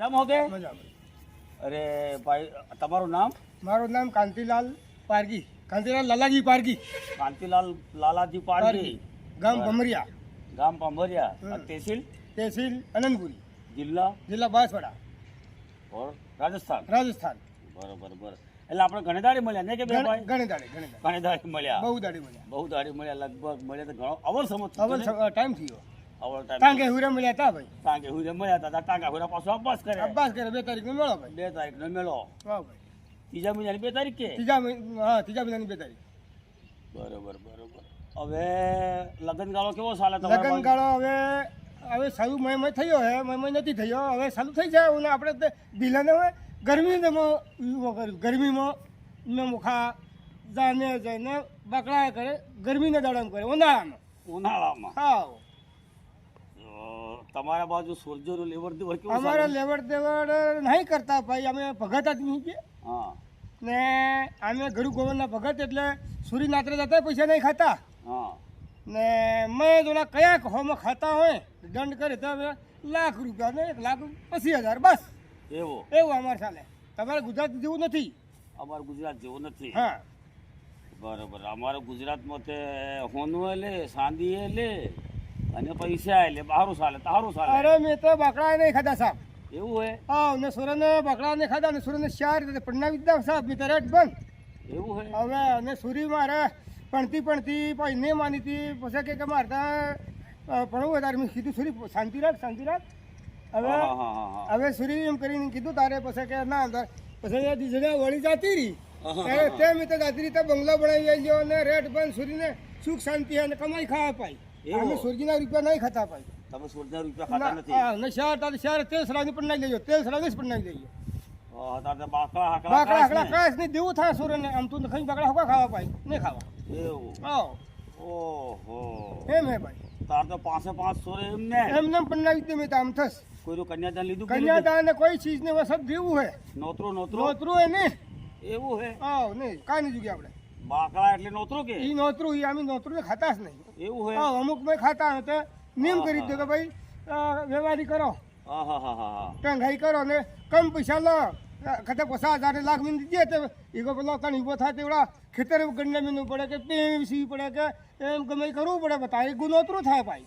કેમ હો કે મજા. અરે ભાઈ તમારું નામ? મારું નામ કાંતિલાલ પારગી, કાંતિલાલ લાલાજી પારગી, કાંતિલાલ લાલાજી પારગી, ગામ ભમરિયા, ગામ પાંભરિયા, તહેસીલ તહેસીલ અનંતપુરી, જિલ્લા બાંસવાડા, ઓર રાજસ્થાન. રાજસ્થાન. બરોબર. એટલે આપણે ઘણી દાડી મળ્યા ને કે બે ભાઈ? ઘણી દાડી મળ્યા, બહુ દાડી મળ્યા. બહુ દાડી મળ્યા, લગભગ મળ્યા તો ઘણો અવલ સમજ ટાઈમ થયો. અવલ ટાઈમ ટાંગે હુરે મળ્યા હતા ભાઈ. ટાંગે હુરે મળ્યા હતા. ટાંગા હુરા પાછો અબ્બાસ કરે. 2 તારીખનો મેળો ભાઈ. 2 તારીખનો મેળો. હા ભાઈ. ત્રીજા મહિનાની 2 તારીખ કે? ત્રીજા મહિનાની 2 તારીખ. બરોબર. હવે લગ્નગાળો કેવો ચાલે તમારો? લગ્નગાળો હવે સારું મય થયો હે, મય નથી થયો. હવે સારું થઈ જાય અને આપણે બિલાને હોય ગરમીમાં મુખા જાને જઈને બકડા કરે, ગરમીને દાડામાં કરે, ઉનાળામાં. હા. તમારા બાજુ સોલ્જરો લેવડ દેવડ કેવું? અમારે લેવડ દેવડ નહીં કરતા ભાઈ, અમે ભગત આદમી છીએ. હા. ને અમે ગરુ ગોવરના ભગત, એટલે સૂરી નાત્રે જતા પૈસા નહીં ખાતા. હા. ને મેં જોડા કયા હોમાં ખાતા હોય દંડ કરે તો હવે ₹1,00,000 ને 1,80,000 બસ. એવું અમારે ચાલે. તમારે ગુજરાત જેવું નથી. અમારું ગુજરાત જેવું નથી. હા. બરોબર. અમારે ગુજરાતમાં તે હોનું લે, સાંદી લે અને પૈસા લે, બહારું ચાલે, તારું ચાલે. અરે મેં તો બકરા નહીં ખાધા સાહેબ. એવું હે? હા, ને સુરને બકરા નહીં ખાધા, ને સુરને 4 પન્ના વિદ્યા સાહેબ, મેં તો રેટ બંધ. એવું હે? હવે અને સુરી મારે પણતી પછી નહીં માની હતી, પછી કે મારતા ભણવું વધારે. મેં કીધું સુરી શાંતિ રાખ. હવે સુરી એમ કરીને કીધું તારે, પછી કે ના પછી એ જગ્યા વળી જતી રહી. તે મેં તો જાતી રીતે બંગલો બનાવી આવ્યો અને રેટ બંધ. સુરીને સુખ શાંતિ અને કમાઈ ખાવા પાઈ. અમે સુરજીના રૂપિયા નહીં ખાતા પાઈ. તમે સોળના રૂપિયા ખાતા નથી? હા, ને શહેર તેલ સડાની પણ નહીં લઈ તેલ સડાની પણ નહીં લઈ બાકડા કાશ નહીં દેવું થાય સુરને. આમ તું ખાઈ બકડા હોકા ખાવા પાઈ નહીં ખાવા. એવું? ઓહો. એમ હે ભાઈ. તાર તો 5 સોરે એમને પણ નાવી દે. મેં તો આમ થસ કોઈનું કન્યાદાન લીધું? કન્યાદાન ને કોઈ ચીજ ને સબ દેવું હે. નોતરું હે ને? એવું હે? હા, નહીં કાંઈ નહીં જુગી આપણે. બાકડા એટલે નોતરું કે? ઈ નોતરું અમે નોતરું ને ખાતા જ નહીં. એવું હે? હા, અમુક મેં ખાતા તો નિયમ કરી દો કે ભાઈ વ્યવહારી કરો, ટંગાઈ કરો ને કમ પૈસા લો. કદાચ 50,000 1,00,000 મિન દીધે તો ઈગો પેલો કણ ઊભો થાય તેવડા ખેતર ગણને મીનું પડે કે સીવી પડે કે એમ ગમે કરવું પડે. બતા એ ગુનોતરું થાય ભાઈ.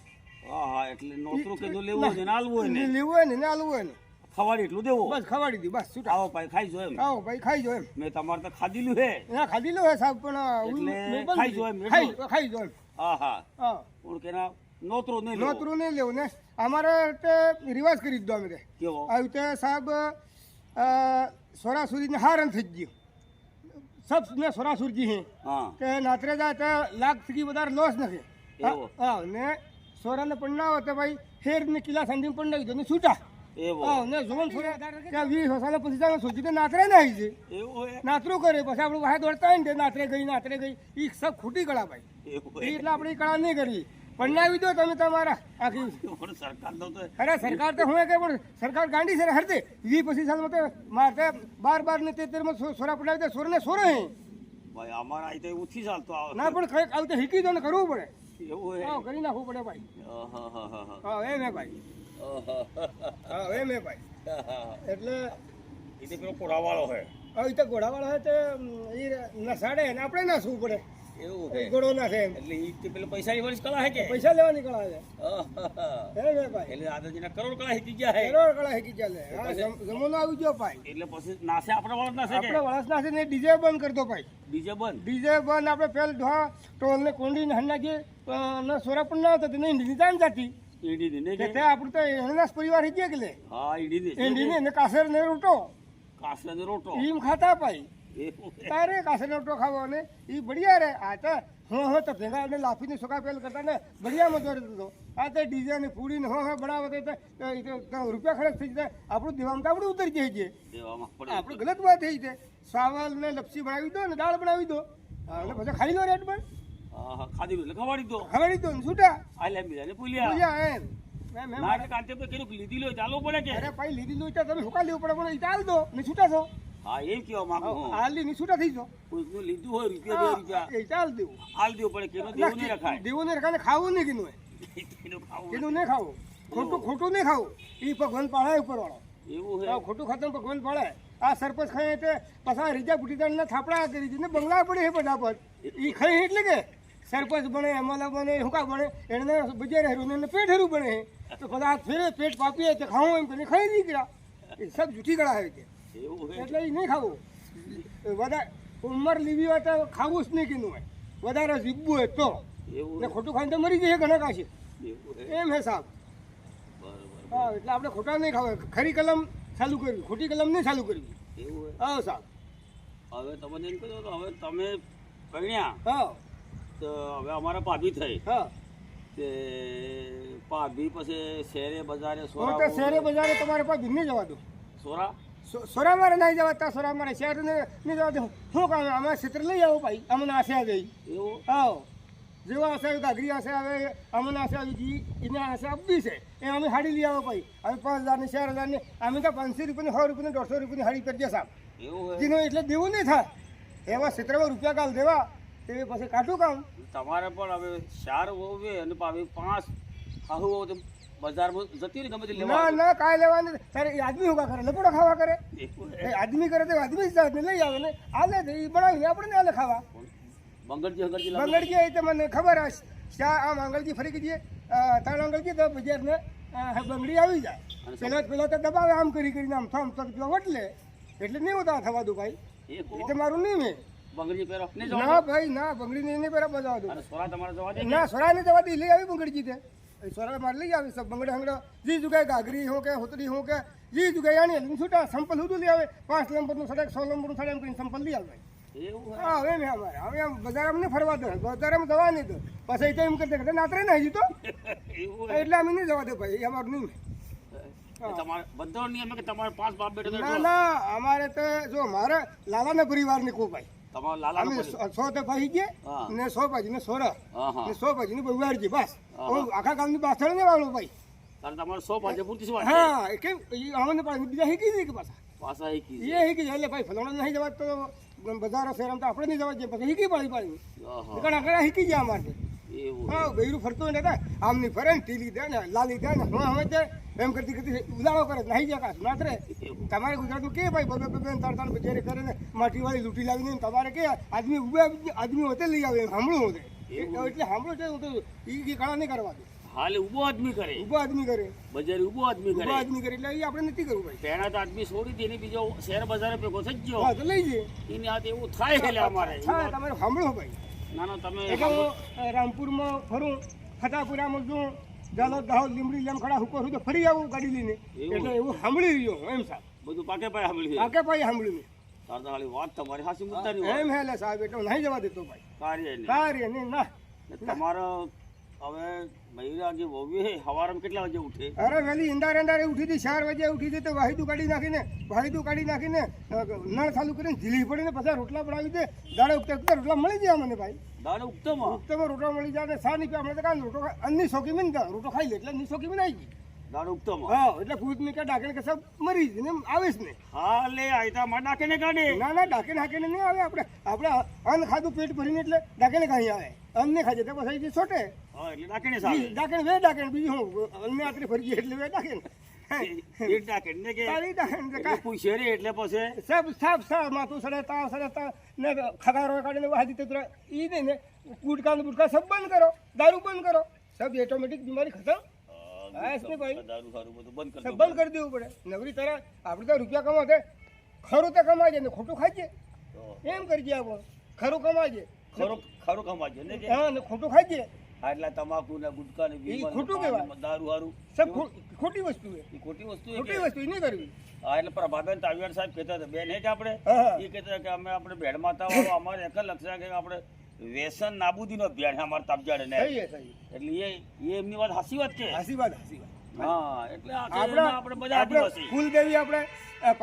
એટલે નોતરું કીધું લેવું હોય ને આલવું હોય ને? લેવું હોય ને આલવું હોય ને ખવાડી એટલું દેવું. બસ ખવાડી દી બસ. છૂટા આવો ભાઈ ખાઈ જો એમ. આવો ભાઈ ખાઈ જો એમ. મેં તમારે તો ખાધીલું હે. ના ખાધીલું હે સાહેબ, પણ ખાઈ જો એમ. ખાઈ જો એમ. હા. પણ કેના નોતરું નહીં લેવું ને. અમારે તે રિવાજ કરી દીધો અમે. કેવો? આવી રીતે સાહેબ સોરાસુરીને હારણ થઈ ગયું. સબ ને સોરાસુરજી હે કે નાતરે જાય તો લાખ થી વધારે લોસ નથી. હા, ને સોરાને પણ ના હોય તો ભાઈ ફેર ને કિલ્લા સાંધી પણ નાખી દો ને છૂટા. હા, ને જોન સોરા 20 વર્ષ પછી જાય સોચી નાતરે ના આવી છે. નાતરું કરે પછી આપણે વાહે દોડતા હોય ને નાતરે ગઈ એ સબ ખોટી કળા ભાઈ. એટલે આપણે કળા નહીં કરવી. પન્નાવી દો તમે તમારા આખી. સરકાર તો હું કે પણ સરકાર ગાંડી છે હરતે 20-25 સાલમાં તો મારતે 12 ને 13 સોરા પડાવી દે. સોરને સોરો હે ભાઈ. અમારા અહીં તો ઉઠી ચાલતો આવે ના, પણ કઈક આવું તો શીખી દો ને કરવું પડે. એવું હે? હા, કરી નાખવું પડે ભાઈ. હા, એમ હે ભાઈ. એટલે એ તો પેલો ઘોડાવાળો હે. હવે તો ઘોડાવાળો હે તો એ નસાડે ને આપણે નાસવું પડે. એવું હે? ઘોડો નાસે એટલે એ પેલો પૈસાની વળી કળા હે કે? પૈસા લેવાની કળા છે. ભાઈ એટલે દાદાજીના કરોડ કળા શીખી ગયા હે. કરોડ કળા શીખી ચાલે. જમવાનો આવી ગયો ભાઈ. એટલે પછી નાસે આપણે વળસ નાસે કે? આપણે વળસ નાસે ને ડીજે બંધ કરતો ભાઈ. ડીજે બંધ આપણે પેલ ટોલ ને કોંડી ને હન્નાજી સોરા પણ ના થતી નહીં નિદાન જાતી. આપણું તો એના પરિવાર હી ગયા કે લે. ઈંડી ને કાસર ને રોટો એમ ખાતા ભાઈ. તારે કાસર ને રોટો ખાવો ને એ બઢિયા રે. આ તો તો ભેગા ને લાફીને સોકા પેલ કરતા ને બઢિયા મજો રહેતો. આ તો ડીજે ને પૂડી ને બનાવે તો રૂપિયા ખર્ચ થઈ જાય. આપણું દેવામાં તો આપણે ઉતરી જાય છે. આપણે ગલત વાત થઈ છે. સાવલ ને લપસી બનાવી દો ને દાળ બનાવી દો અને પછી ખાઈ લો રેટ પર. ખવાડી દો ને છૂટા. લીધી લો ચાલુ પડે કે? અરે ભાઈ લીધી લો તમે હુકા લેવું પડે પણ ચાલ દો ને છૂટા છો. હા, એમ કેવા માંગુ. હાલી ની છૂટા થઈ જો. કોઈનું લીધું હોય ₹2 એ ચાલ દેવું. હાલ દેવું પડે. કેનો દેવું નહીં રખાય. દેવું નહીં રખાય. ખાવું નહીં કીધું. કીધું નહીં ખાવું. ખોટું નહીં ખાવું. એ ભગવાન પાડે ઉપર વાળો. એવું હે ખોટું ખતમ ભગવાન પડે આ સરપંચ ખાઈ તે પાછા રીજા બુટીદારના થાપડા કરી દીધી બંગલા પડે છે ફટાફટ એ ખાઈ એટલે કે સરપંચ બને એમએલએ બને હુકા બને એને બજારે હેરું એને પેટ હેરું બને તો બધા ફેરે પેટ પાપીએ તો ખાવું એમ કરીને ખાઈ નીકળ્યા એ સબ જૂઠી ગળા હોય કે એવું હે એટલે એ નહીં ખાવું વધારે ઉંમર લીધી હોય તો ખાવું જ નહીં કીધું હોય વધારે જીવવું હોય તો એવું ને ખોટું ખાઈને તો મરી જઈએ ઘણા કાશી એવું હે એમ હે સાહેબ બરોબર હા એટલે આપણે ખોટા નહીં ખાવા ખરી કલમ ચાલુ કરવી ખોટી કલમ નહીં ચાલુ કરવી એવું હે હા સાહેબ હવે તમને એમ કહ્યું હવે તમે પરણ્યા હા તો હવે અમારા ભાભી થઈ હા તે ભાભી પછી શહેરે બજારે હું સોરા તો શહેરે બજારે તમારે પાસે નહીં જવા દઉં સોરા સોરા મારે નહીં જવા તા સોરા મારે શહેર નહીં જવા દઉં શું કામ અમારે ક્ષેત્ર લઈ આવો ભાઈ અમને આશે આવી એવું હા જેવા આશે ગાગરી આશે આવે અમને આશે આવી ગઈ એને આશે આપવી છે એ અમે હાડી લઈ આવો ભાઈ અમે 5,000 ની 4,000 ની અમે તો 500 રૂપિયાની 100 રૂપિયાની 150 રૂપિયાની હાડી કરી દે સાહેબ એવું હે જેનો એટલે દેવું નહીં થાય એવા ક્ષેત્રમાં રૂપિયા કાલ દેવા તે પછી કાઢું કામ તમારે પણ હવે 4 વહુ અને ભાભી 5 હાહુ વહુ તો બજારમાં જતી રહી ગમે તે ના લેવા ના કાંઈ લેવાની તારે એ આદમી હોગા કરે લપડો ખાવા કરે એવું એ હે આદમી કરે તો આદમી જ જાતને લઈ આવે ને આલે તો એ બનાવી આપણે આલે ખાવા બંગડજી હંગડજી લાગે મંગળજી આવી તો મને ખબર હશે શા આમ આંગળજી ફરી ગઈ ત્રણ આંગળજી તો બજારને બંગડી આવી જાય પેલો તો દબાવે આમ કરીને આમ થમ થમ વટલે એટલે નહીં હોતા થવા દઉં ભાઈ એ એ તો મારું નહીં મેં બંગડજી પહેરો નહીં જવા ના ભાઈ ના બંગડી નહીં બરાબર જવા દઉં અને સોરા તમારે જવા દે ના સોરાને જવા દે લઈ આવી બંગડજી તે સોરા મારે લઈ આવી સબ બંગડે હંગડો જી જુગાય ગાગરી હો કે હોતડી હો કે જી જુગાય આની છૂટા સંપલ હતું લઈ આવે 5 નંબરનું સડક 100 નંબરનું સડક એમ કરીને સંપલ લઈ આવે એવું હે હા હવે મેં અમારે હવે આમ બજારમાં નહીં ફરવા દે બજારમાં જવા નહીં દો પછી તો એમ કરતા કરતા નાતરે નહીં હજી તો એવું હે એટલે અમે નહીં જવા દે ભાઈ એ અમારું નહીં તમારે બધો નિયમ કે તમારે 5 બાપ બેટો ના ના અમારે તો જો મારે લાલાના પરિવારની કો ભાઈ તમારો લાલા અમે 100 તો ભાઈ ગયા હા. ને 100 ભાજી ને સોરા હા હા ને 100 ભાજી ને બગાડજી બસ હા. હું આખા ગામની પાછળ નહીં વાળો ભાઈ તારે તમારે 100 ભાજે પૂરતી શું વાત હા એ કેમ અમને પણ બીજા શીખી દે કે પાછા પાછા એકી એ શીખી જાય એટલે ભાઈ ફલાણા નહીં જવા તો બજારો શહેરમાં તો આપણે નહીં જવા જઈએ પછી શીખી પાડી આહા ઘણા ઘણા શીખી ગયા અમારે એવું હા બૈરું ફરતો ને આમની ફરે ને ટીલી દે ને લાલી દે ને હું હવે એમ કરતી કરતી ઉદાળો કરે નહીં જાય કાશ નાતરે તમારે ગુજરાતમાં કે ભાઈ બબે બબે તાર બજારે કરે ને માટીવાળી લૂંટી લાવીને તમારે કે આદમી ઉભા આદમી હોતે લઈ આવે સાંભળું હોતે એટલે સાંભળો છે હું તો એ કાળા નહીં કરવા દે હાલે ઊભો આદમી કરે ઉભો આદમી કરે બજારે ઊભો આદમી ઉભો કરે આદમી કરે એટલે એ આપણે નથી કરવું ભાઈ તેના તો આદમી છોડી દે ને બીજો શહેર બજારે ભેગો થઈ ગયો હા તો લઈ જઈએ એની હાથે એવું થાય એટલે અમારે હા તમારે સાંભળો ભાઈ ના ના તમે એટલે હું રામપુરમાં ફરું ફતાપુરામાં જઉં જાલોદ દાહોદ લીમડી લેમખડા હુકો સુધી ફરી આવું ગાડી લઈને એટલે એવું સાંભળી રહ્યો એમ સાહેબ બધું પાકે પાય સાંભળ્યું આકે ભાઈ સાંભળ્યું તાર તો ખાલી વાત તમારી હાસી મુદ્દા મેં ની એમ હેલે સાહેબ એટલે નહીં જવા દેતો ભાઈ કાર્ય નહીં કાર્ય નહીં ના તમારો હવે મહિલા જે વહુ હે સવારમાં કેટલા વાગે ઉઠે અરે વહેલી અંધારે ઉઠી હતી 4 વાગે ઉઠી હતી તો વાહિદું કાઢી નાખીને નળ ચાલુ કરીને ઝીલી પડીને પછી રોટલા બનાવી દે દાડે ઉગતા રોટલા મળી જાય મને ભાઈ દાડે ઉગતમાં ઉગતામાં રોટલા મળી જાય ને સા નહીં આપણે તો કાંઈ રોટો અન્ની શોખી મીન રોટો ખાઈ લે એટલે અન્ની શોખી મીન આવી ગઈ દાડે ઉગતમાં હા એટલે પૂછ ને કે ડાકે કે સબ મરી જ ને આવીશ ને હા લે આયતા માં નાખે ને કાઢે ના ડાકે નાખીને નહીં આવે આપણે અન્ન ખાધું પેટ ભરીને એટલે ડાકે ને કાંઈ આવે અન્ન નહીં ખાજે તો પછી છોટે હા એટલે નાખે ને સાહેબ ડાકે વે ડાકે બીજું હું અન્ન આતરી ફરી ગઈ એટલે વે ડાકે એક નાખે ને કે તારી ડાકે એટલે પૂછે રે એટલે પછી સબ માથું સડે તા ને ખગારો કાઢીને વાદી તે ઈ નહીં ને ગુટકા સબ બંધ કરો દારૂ બંધ કરો સબ ઓટોમેટિક બીમારી ખતમ હા છે ભાઈ દારૂ સારું બધું બંધ સબ કરી બંધ કરી દેવું પડે નવરી તરહ આપણે તો રૂપિયા કમાશે ખરું તો કમાજે ને ખોટું ખાઈએ એમ કરજે આપણે ખરું કમાજે ખરું કમાજે ને કે હા ને ખોટું ખાઈએ હા એટલે તમાકુ ને ગુટકા ને ઈ ખોટું કહેવાય. દારૂ હારું સબ ખોટી વસ્તુ છે એ ખોટી વસ્તુ ખોટી વસ્તુ ઈ નહીં કરવી હા એટલે પ્રભાબેન તાવિયાર સાહેબ કહેતા હતા બેન હે કે આપણે હા. એ કહેતા કે અમે આપણે ભેડ માતા વાળો અમારે એક જ લક્ષ્ય કે આપણે વ્યસન નાબૂદીનો અભિયાન છે અમારા તાપજાડે ને સહી છે એટલે એ એમની વાત હાસી વાત કે હાસી વાત હા એટલે આ કે આપણે આપણે બધા આદિવાસી કુલદેવી આપણે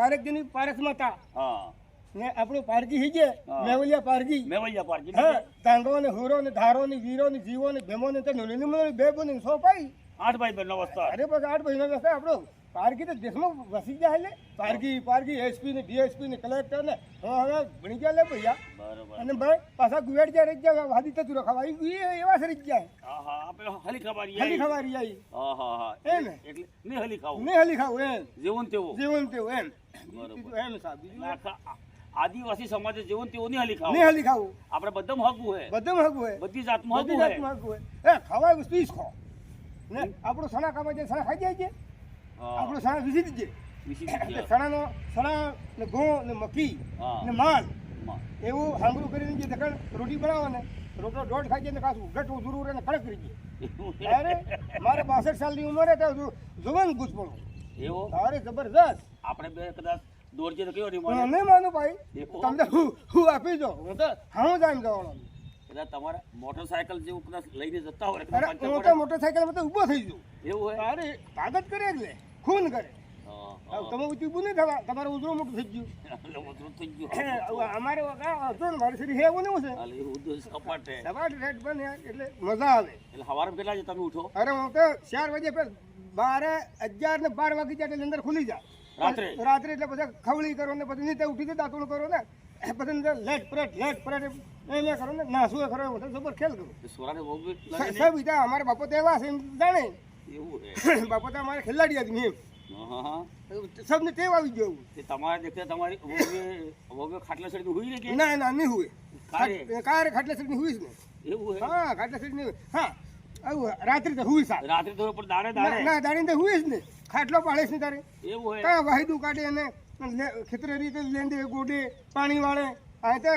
પારકજીની પારસ માતા હા ને આપણું પારકી હીજે હા. મેવલિયા પારકી મેવૈયા પાર્કી હા તાંડવો ને હુરો ને ધારો ને વીરો ને જીવો ને ભેમો ને તે નોની બે બોની સો પાઈ 8 ભાઈ બહેનનો વસ્તાર અરે બસ 8 મહિના થશે આપણો પારકી તો દેશમાં વસી ગયા એટલે પારકી એસપી ને ડીએસપી ને કલેક્ટર ને હવે ભણી ગયા લે ભૈયા બરોબર અને ભાઈ પાછા ગુવેડ જ્યાં રહી ગયા વાદી તતું રખાવા એવા સરી ગયા હા હા આપણે હલી ખબારી ખાલી ખવારી આવી હા હા હા એમ એટલે નહીં હલી ખાવું ને હલી ખાવું એમ જેવું ને તેવું જીવન તેવું એમ બરોબર. બીજું એમ સાહેબ બીજું આખા આદિવાસી સમાજે જેવું ને તેવું નહીં હલી ખાવું ને હલી ખાવું આપણે બધામાં હકવું હે બધું હગવું હોય બધી જાતમાં બધી હકવું હે જાતનું હગવું હોય એ ખવાય વસ્તુ ઈ જ ખો ને આપણું સણા ખાવા જાય સણા ખાઈ જાય છે હા આપણું સણા વિસી દીજે વિસી એટલે દીધી. સણા ને ઘઉં ને મકી હા. ને માલ માં. એવું હાંગરું કરીને જે દખણ રોટી બનાવો ને રોટલો દોઢ ખાઈ જાય ને કાશું ઘટવું જરૂર અને કડક કરી જાય અરે મારે 62 સાલની ઉંમરે તો જુવાન ગુજ પડું એવો અરે જબરદસ્ત આપણે બે કદાચ દોડજે તો કયો નહીં હું મળે નહીં માનું ભાઈ દેખો. તમને હું આપી દો હું તો હું જ આમ જવાનો એટલે તમારે મોટરસાયકલ જેવું કદાચ લઈને જતા હોય અરે કદાચ હું પંચર તો મોટરસાયકલ તો ઊભો થઈ જાઉં પડે. એવું હોય અરે તાકાત કરે એટલે ખૂન કરે હા, હવે હા. તમે ઊંચું નહીં થવા તમારે ઉધરું મોટું થઈ ગયું એટલે ઉતરું થઈ ગયું. હવે અમારે હતો ને મારી શરીર એવું નહીં છે હાલે એવું તો સપાટે. સપાટ રેટ બને એટલે મજા આવે એટલે સવારે કેટલા છે તમે ઉઠો અરે હું તો 4 વાગે પેલા 11 ને 12 વાગી જાય એટલે અંદર ખુલી જાય રાત્રે? રાત્રે એટલે પછી ખવળી કરો ને પછી નીચે ઉઠી દાંતણ કરો ને પછી અંદર લેટ પરેટ એમ કરો ને નાસું કરો હું તો જબર ખેલ કરું સોરાને બહુ બી લાગે ને? સબ બીજા અમારા બાપો તો એવા છે એમ જાણે એવું હે. બાપો તો અમારે ખેલાડી હતી એમ હા, હા. સબને ટેવ આવી ગયું તે તમારે દેખતા તમારી વહુએ ખાટલા ચડીને હુઈ ને કે ના નહીં હોય કારે? કારે ખાટલા સડી હુઈશ ને એવું હે. હા ખાટલા સડી હા આવું રાત્રે તો હુઈ સાહેબ રાત્રે તો પણ દાડે દાડે ના દાડી તો હુઈશ ને ખાટલો પાડે છે તારે એવું હે. કાં વાહિદું કાઢે અને ખેતરે રીતે લેંદે ગોડે પાણી વાળે આ તો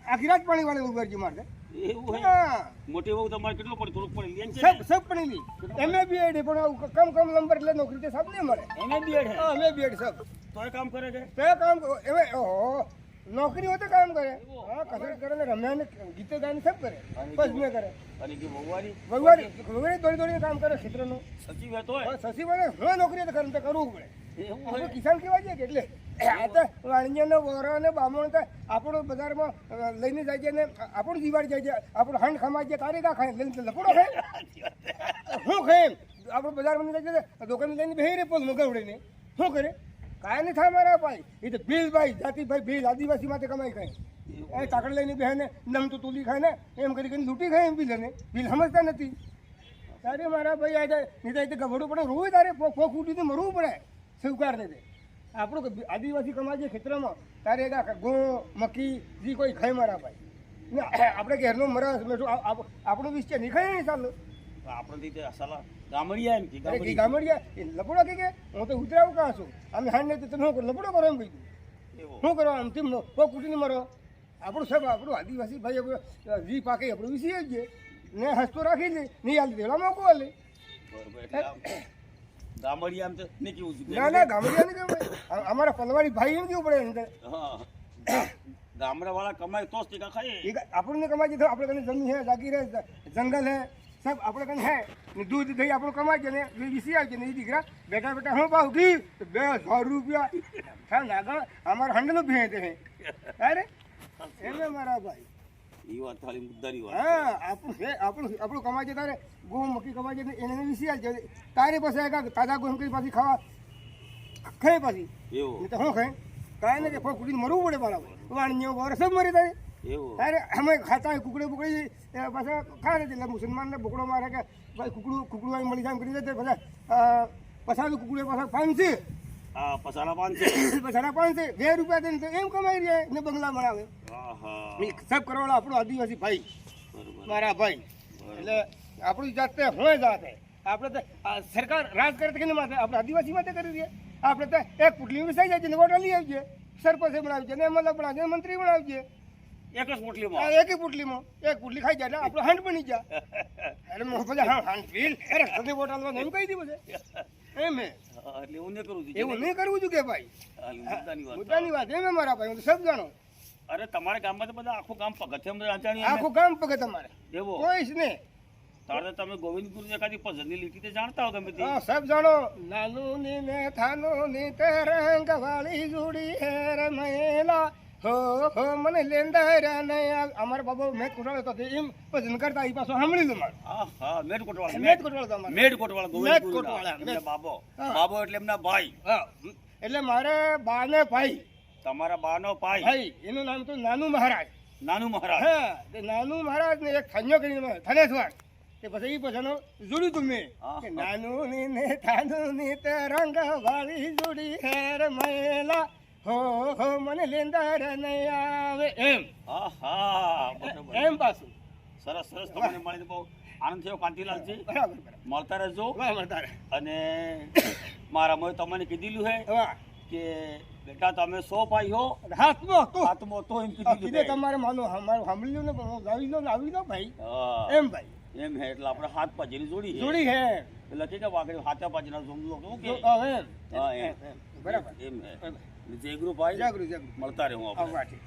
આખી રાત પાણી વાળે ઉભરજી મારે એવું હે. હા મોટી વહુ તમારે કેટલું પડે થોડુંક પડે લેન છે સબ પણેલી એમએ બીએડ પણ આવું કમ નંબર એટલે નોકરી તો સબ નહીં મળે એને બીએડ હે હા એમએ બીએડ સબ તોય કામ કરે છે તો કામ એવે ઓહો નોકરી હોય તો કામ કરે હા કસરત કરે ને રમ્યા ને ગીતો ગાઈને સબ કરે બસ મેં કરે અને કે ભગવાની ભગવાન દોડી કામ કરે ક્ષેત્રનું સચિવ હતો હોય સસી મને હું નોકરી તો કરવું પડે એવું આપણે હોય. કિસાન કેવા છે કે એટલે આ તો વાણિજ્યનો વોરો અને બામણ તો આપણો બજારમાં લઈને જાય છે ને આપણું દિવાળી જાય છે આપણું હાંડ ખમાય છે તારે કા ખાય લઈને લપડો ખાય શું ખાય એમ આપણું બજારમાં જાય છે દુકાને લઈને બેહી રે પોલ મગવડીને શું કરે કાંઈ નહીં થાય મારા ભાઈ એ તો ભીલ ભાઈ જાતિભાઈ ભીલ આદિવાસી માટે કમાઈ ખાય એ કાકડ લઈને બેહે ને નમ તો તુલી ખાય ને એમ કરી કરીને લૂંટી ખાય એમ ભીલને ભીલ સમજતા નથી તારે મારા ભાઈ આ નહીં તો ગભડું પડે રોવું તારે પોખ ઉઠીને મરવું પડે સ્વીકાર ને તે આપણું આદિવાસી કમાય છે ખેતરમાં તારે ઘઉં મકી જે કોઈ ખાય મારા ભાઈ ને આપણે ઘેરનો મરસ મેઠું આપણું વિષ છે નહીં ખાય નહીં ચાલો આપણે રીતે અસલા ગામડિયા એમ કે અરે કે ગામડિયા ગામડિયા એ લપડો કે હું તો ઉતરાવું કાં છું અમે હાંડ નહીં તો તમે લપડો કરો એમ કીધું એવો શું કરો આમ તેમ પોક ઉઠીને મરો આપણું સબ આપણું આદિવાસી ભાઈ આપણે જી પાકે આપણું વિસી જ ને હસતો રાખી લે નહીં હાલ વેલા મોકો હાલે બરોબર એટલે ગામડિયા એમ તો નહીં કેવું છું ના ગામડિયા ને કેવું અમારા પલવાડી ભાઈ એમ કેવું પડે અંદર હા ગામડા વાળા કમાય તો જ ટીકા ખાય એ આપણને કમાઈ છે આપણે કને જમીન હે જાગીર હે જંગલ હે સબ આપણે કને હે ને દૂધ દહીં આપણું કમાય છે ને વિસી આવે છે ને એ દીકરા બેટા બેટા હું ભાવ ઘી 2000 રૂપિયા થાય નાગણ અમારા હંડનું ભેં હે અરે એને મારા ભાઈ એ વાત ખાલી મુદ્દાની વાત હા આપણું કમાય છે તારે ઘઉં મકી કમાય છે ને એને વિસી આવે છે તારી પાસે તાજા ઘઉં કઈ પાછી ખાવા ખાય પાછી એવું તો હું ખાય કાંઈ ને કે ફળ કુટીને મરવું પડે મારા વાણિયો વર્ષ જ મરી થાય એવું તારે અમે ખાતા હોય કુકડે બુકડી પાછા ખાય એટલે મુસલમાનને બકડો મારે કે ભાઈ કુકડું આવી મળી જાય કરી દે પાછા પછાડું કુકડે પાછા 500 હા પસારા 500 પછાડા 500 2 રૂપિયા દઈને તો એમ કમાઈ જાય ને બંગલા બનાવે હા હા એ સબ કરવાળો આપણો આદિવાસી ભાઈ બરોબર મારા ભાઈ એટલે આપણી જાતે હોય જાતે આપણે તો સરકાર રાજ કરે તો કેને માટે આપણે આદિવાસી માટે કરી દઈએ આપણે તો એક પુટલી વિસાઈ જાય છે ને વોટર લઈ આવીએ સરપંચ બનાવી છે ને એમએલએ બનાવી છે મંત્રી બનાવી છે એક જ પોટલીમાં એક પુટલીમાં એક પુટલી ખાઈ જાય એટલે આપણો હાંડ બની જાય અરે મોહફલે હા હાંડ પીલ અરે સદે વોટ આલવાનું એમ કહી દીધું છે એમ હા, એટલે એવું નહીં કરવું જોઈએ એવું નહીં કરવું જોઈએ કે ભાઈ હાલી મુદ્દાની વાત મુદ્દાની વાત એમ મારા ભાઈ હું તો સબ જાણો અરે તમારા ગામમાં તો બધા આખું ગામ પગથિયામાં અચાણી આખું ગામ પગે તમારે એવો કોઈ જ નહીં તારે તમે ગોવિંદપુર એકાદી ભજનની લીટી તે જાણતા હો ગમે તે હા સબ જાણો નાનું ની ને થાનું ની તે રંગ વાળી જોડી હે રમેલા હો મને લેંદા ને અમારા બાબા મેચ કોટવાળો હતો એમ ભજન કરતા એ પાછો સાંભળી લો મારે હા મેડ કોટવાળા મેચ કોટવાળો હતો અમારે. મેડ કોટવાળા મેડ ગોવિંદપુરના. કોટવાળા, એમના મેડ. બાબો હા. બાબો એટલે એમના ભાઈ. હા એટલે મારે બા ને ભાઈ તમારા બાનો ભાઈ ભાઈ એનું નામ તો નાનુ મહારાજ. નાનું મહારાજ. હા તે નાનુ મહારાજ ને એક થાન્યો કરીને થનેશ્વર તે પછી એ ભજનો જોડ્યું તું મેં હા. કે નાનું ની ને થાનું ની તે રંગ વાળી જોડી હેર મેલા હો મને લેંદર નહીં આવે એમ હા બરાબર. એમ પાછું સરસ સરસ તમને મળીને બહુ આનંદ થયો કાંતિલાલજી. બરાબર બરાબર મળતા રહેજો. વાહ મળતા રહે. અને મારા મોએ તમને કીધેલું હે વાહ કે બેટા તમે 100 ભાઈ હો હાથમાં તો હાથમાં તો એમ કીધે કીધું તમારે માનો અમારું સાંભળી લો ને પણ હું આવી લો ભાઈ હા એમ ભાઈ એમ હે એટલે આપણે હાથ પાજીની જોડી હે જોડી હે એટલે કે વાગડી હાથે પાજીના સમજો શું કે એમ હા એમ બરાબર એમ હે જય ગુરુ ભાઈ જાગૃત મળતા રહે હું આપણે વાહ ઠીક